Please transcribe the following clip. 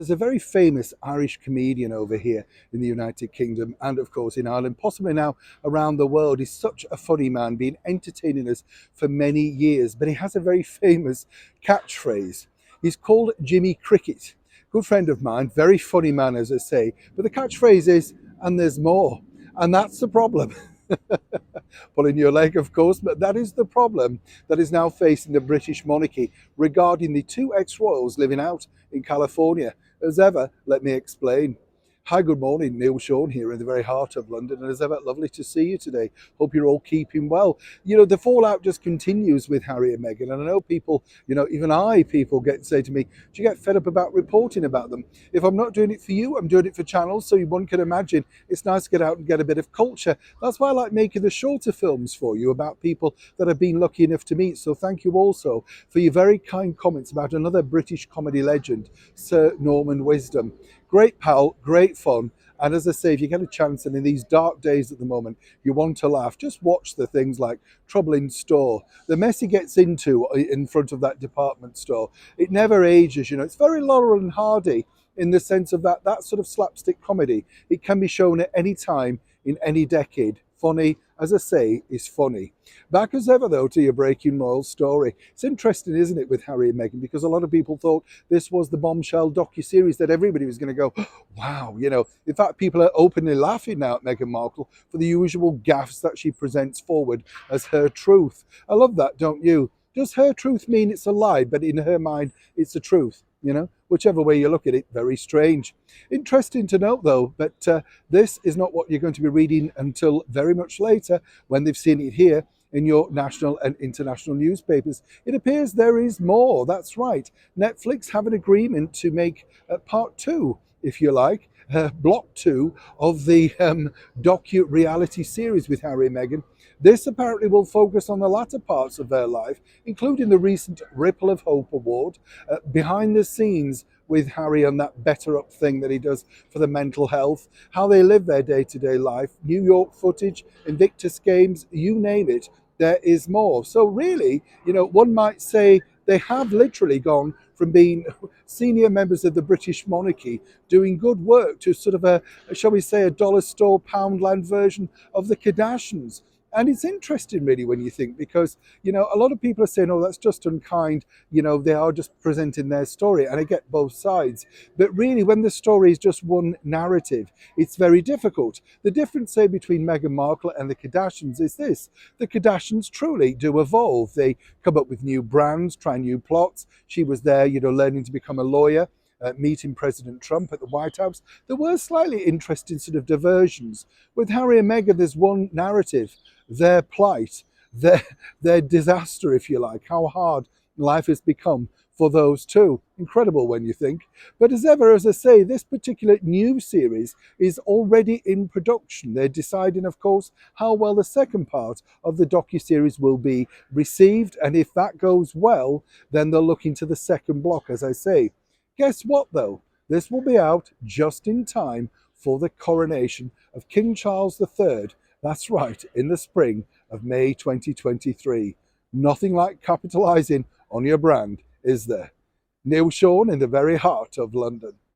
There's a very famous Irish comedian over here in the United Kingdom and, of course, in Ireland, possibly now around the world. He's such a funny man, been entertaining us for many years, but he has a very famous catchphrase. He's called Jimmy Cricket. Good friend of mine, very funny man, as I say, but the catchphrase is, and there's more. And that's the problem. Pulling your leg, of course, but that is the problem that is now facing the British monarchy regarding the two ex-royals living out in California. As ever, let me explain. Hi, good morning. Neil Sean here in the very heart of London, and as ever, lovely to see you today. Hope you're all keeping well. You know, the fallout just continues with Harry and Meghan, and I know people, people get say to me, do you get fed up about reporting about them? If I'm not doing it for you, I'm doing it for channels, so one can imagine it's nice to get out and get a bit of culture. That's why I like making the shorter films for you about people that I've been lucky enough to meet. So thank you also for your very kind comments about another British comedy legend, Sir Norman Wisdom. Great pal, great fun. And as I say, if you get a chance, and in these dark days at the moment, you want to laugh, just watch the things like Trouble in Store. The mess he gets into in front of that department store, it never ages, It's very Laurel and Hardy in the sense of that sort of slapstick comedy. It can be shown at any time, in any decade. Funny, as I say, is funny. Back as ever, though, to your breaking royal story. It's interesting, isn't it, with Harry and Meghan, because a lot of people thought this was the Bombshell docu-series that everybody was going to go, wow, In fact, people are openly laughing now at Meghan Markle for the usual gaffes that she presents forward as her truth. I love that, don't you? Does her truth mean it's a lie, but in her mind, it's the truth? Whichever way you look at it, very strange. Interesting to note, though, but this is not what you're going to be reading until very much later when they've seen it here in your national and international newspapers. It appears there is more. That's right. Netflix have an agreement to make part two, if you like, block two of the docu-reality series with Harry and Meghan. This apparently will focus on the latter parts of their life, including the recent Ripple of Hope Award, behind the scenes with Harry and that Better Up thing that he does for the mental health, how they live their day-to-day life, New York footage, Invictus Games, you name it, there is more. So really, one might say they have literally gone from being senior members of the British monarchy doing good work to sort of shall we say, a dollar store Poundland version of the Kardashians. And it's interesting, really, when you think, because, a lot of people are saying, oh, that's just unkind. They are just presenting their story. And I get both sides. But really, when the story is just one narrative, it's very difficult. The difference, say, between Meghan Markle and the Kardashians is this. The Kardashians truly do evolve. They come up with new brands, try new plots. She was there, learning to become a lawyer. Meeting President Trump at the White House. There were slightly interesting sort of diversions. With Harry and Meghan, there's one narrative, their plight, their disaster, if you like, how hard life has become for those two. Incredible when you think. But as ever, as I say, this particular new series is already in production. They're deciding, of course, how well the second part of the docu-series will be received. And if that goes well, then they'll look into the second block, as I say. Guess what, though? This will be out just in time for the coronation of King Charles III. That's right, in the spring of May 2023. Nothing like capitalising on your brand, is there? Neil Sean in the very heart of London.